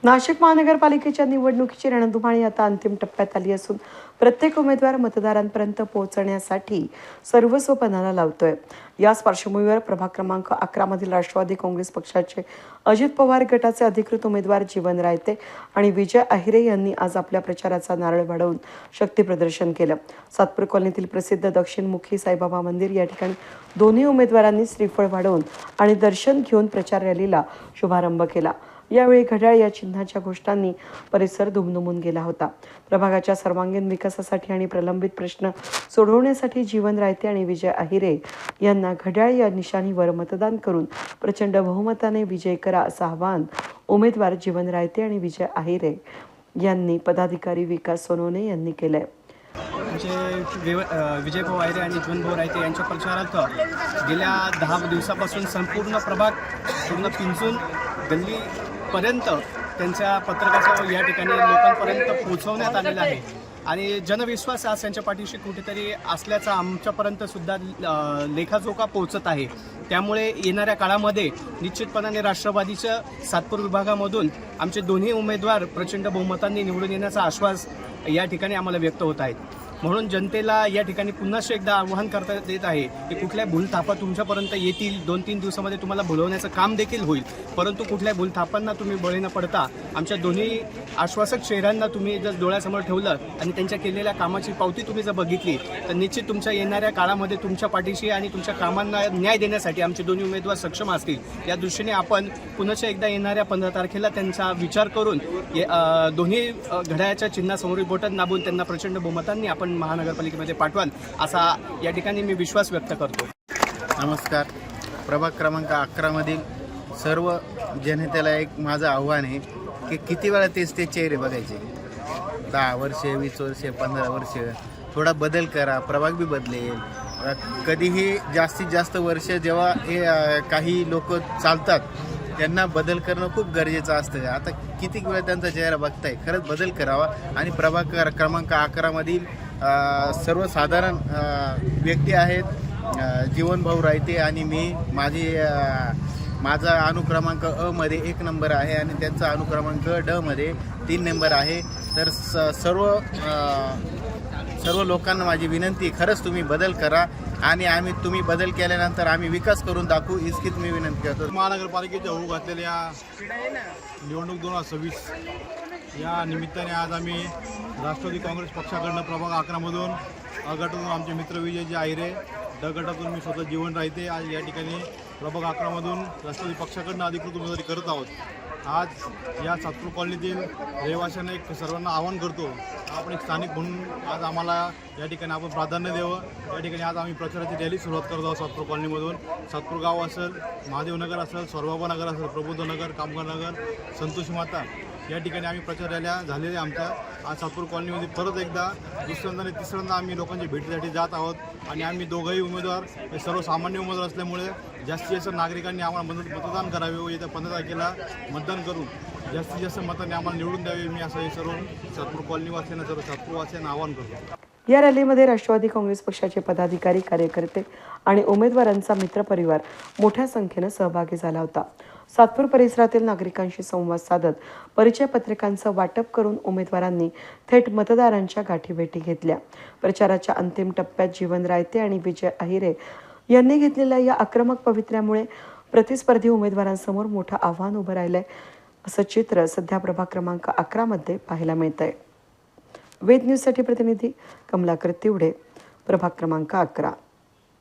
नाशिक महानगरपालिकेच्या निवडणुकीची रणधुमाळी आता अंतिम टप्प्यात आली असून प्रत्येक उमेदवार मतदारांपर्यंत पोहोचण्यासाठी सर्वस्व पणाला लावतोय। याच पार्श्वभूमीवर प्रभाग क्रमांक 11 मधील राष्ट्रवादी काँग्रेस पक्षाचे अजित पवार गटाचे अधिकृत उमेदवार जीवन रायते आणि विजय अहिरे यांनी आज आपल्या प्रचाराचा नारळ वाढवून शक्ती प्रदर्शन केलं। सातपूर कॉलनीतील प्रसिद्ध दक्षिणमुखी साईबाबा मंदिर या ठिकाणी दोन्ही उमेदवारांनी श्रीफळ वाढवून आणि दर्शन घेऊन प्रचार रॅलीला शुभारंभ केला। यावेळी घड्याळ या चिन्हाच्या घोषणांनी परिसर दुमदुमून गेला होता। प्रभागाच्या सर्वांगीण विकासासाठी आणि प्रलंबित प्रश्न सोडवण्यासाठी जीवन रायते आणि विजय अहिरे यांना घड्याळ या निशाणीवर मतदान करून प्रचंड बहुमताने विजय करा असं आवाहन उमेदवार जीवन रायते आणि विजय अहिरे यांनी पदाधिकारी विकास सोनवणे यांनी केलंय। विजय भाऊ अहिरे आणि जीवन भाऊ रायते यांच्या प्रचारार्थ गेल्या 10 दिवसापासून संपूर्ण प्रभाग पूर्ण पिंजून गल्लीपर्यंत त्यांच्या पत्रकाचा या ठिकाणी लोकांपर्यंत पोहोचवण्यात आलेला आहे आणि जनविश्वास आज त्यांच्या पाठीशी कुठेतरी असल्याचा आमच्यापर्यंत सुद्धा लेखाजोखा पोहोचत आहे। त्यामुळे येणाऱ्या काळामध्ये निश्चितपणाने राष्ट्रवादीच्या सातपूर विभागामधून आमचे दोन्ही उमेदवार प्रचंड बहुमतांनी निवडून येण्याचा आश्वास या ठिकाणी आम्हाला व्यक्त होत आहे। म्हणून जनतेला या ठिकाणी पुन्हा एकदा आवाहन करण्यात येत आहे की कुठल्या भूलथापा तुमच्यापर्यंत येतील, 2-3 दिवसामध्ये तुम्हाला भुलवण्याचं काम देखील होईल, परंतु कुठल्या भूलथापांना तुम्ही बळी न पडता आमच्या दोन्ही आश्वासक चेहऱ्यांना तुम्ही जर डोळ्यासमोर ठेवलं आणि त्यांच्या केलेल्या कामाची पावती तुम्ही जर बघितली तर निश्चित तुमच्या येणाऱ्या काळामध्ये तुमच्या पाठीशी आणि तुमच्या कामांना न्याय देण्यासाठी आमचे दोन्ही उमेदवार सक्षम असतील। या दृष्टीने आपण पुन्हा एकदा येणाऱ्या 15 तारखेला त्यांचा विचार करून दोन्ही घड्याळाच्या चिन्हासमोर बटन दाबून त्यांना प्रचंड बहुमतांनी आपण महानगरपालिकेमध्ये पाठवाल असा या ठिकाणी मी विश्वास व्यक्त करतो। नमस्कार। प्रभाग क्रमांक 11 मधील सर्व जनतेला एक माझं आव्हान आहे की किती वेळा तेच ते चेहरे बघायचे, 10 वर्षे 20 वर्षे 15 वर्ष, थोडा बदल करा, प्रभाग बी बदलेल। कधीही जास्तीत जास्त वर्ष जेव्हा हे काही लोक चालतात त्यांना बदल करणं खूप गरजेचं असतं। आता किती वेळा त्यांचा चेहरा बघताय, खरंच बदल करावा आणि प्रभाग क्रमांक 11 मधील सर्वसाधारण व्यक्ती आहेत जीवन भाऊ रायते आणि मी। माझा अनुक्रमांक अ मध्ये 1 नंबर आहे आणि त्यांचा अनुक्रमांक ड मध्ये 3 नंबर आहे। तर सर्व लोकांना माझी विनंती, खरंच तुम्ही बदल करा आणि तुम्ही बदल केल्यानंतर आम्ही विकास करून दाखवू इतकीच मी विनंती करतो। महानगरपालिकेच्या होऊ घातलेल्या निवडणूक 2026 या निमित्ताने आज आम्ही राष्ट्रवादी काँग्रेस पक्षाकडनं प्रभाग 11 मधून अ गटातून आमचे मित्र विजयजी अहिरे, ड गटातून मी स्वतः जीवन रायते आज या ठिकाणी प्रभाग 11 मधून राष्ट्रवादी पक्षाकडनं अधिकृत उमेदवारी करत आहोत। आज या सातपूर कॉलनीतील रहिवाशांना एक सर्वांना आवाहन करतो, आपण एक स्थानिक म्हणून आज आम्हाला या ठिकाणी आपण प्राधान्य द्यावं। या ठिकाणी आज आम्ही प्रचाराची रॅली सुरुवात करत आहोत। सातपूर कॉलनीमधून सातपूर गाव असेल, महादेवनगर असेल, स्वरबाबा नगर असेल, प्रबोधनगर, कामगार नगर, संतोषी माता या ठिकाणी आम्ही प्रचार रॅल्या झालेल्या आमच्या। आज सातपूर कॉलनीमध्ये परत एकदा दुसऱ्यांदा आणि तिसऱ्यांदा आम्ही लोकांच्या भेटीसाठी जात आहोत आणि आम्ही दोघंही उमेदवार हे सर्वसामान्य उमेदवार असल्यामुळे जास्तीत जास्त नागरिकांनी आम्हाला मतदान करावे व येत्या 15 तारखेला मतदान करून जास्तीत जास्त मतांनी आम्हाला निवडून द्यावे। मी असं हे सर्व सातपूर कॉलनीवासियांना, सर्व सातपूरवासियांना आवाहन करतो। या रॅलीमध्ये राष्ट्रवादी काँग्रेस पक्षाचे पदाधिकारी, कार्यकर्ते आणि उमेदवारांचा मित्रपरिवार मोठ्या संख्येने सहभागी झाला होता। सातपूर परिसरातील नागरिकांशी संवाद साधत परिचय पत्रकांचं वाटप करून उमेदवारांनी थेट मतदारांच्या गाठीभेटी घेतल्या। प्रचाराच्या अंतिम टप्प्यात जीवन रायते आणि विजय अहिरे यांनी घेतलेल्या या आक्रमक पवित्र्यामुळे प्रतिस्पर्धी उमेदवारांसमोर मोठं आव्हान उभं राहिलंय असं चित्र सध्या प्रभाग क्रमांक 11 मध्ये पाहायला मिळतंय। वेद न्यूजसाठी प्रतिनिधी कमलाकर तिवडे, प्रभाग क्रमांक 11।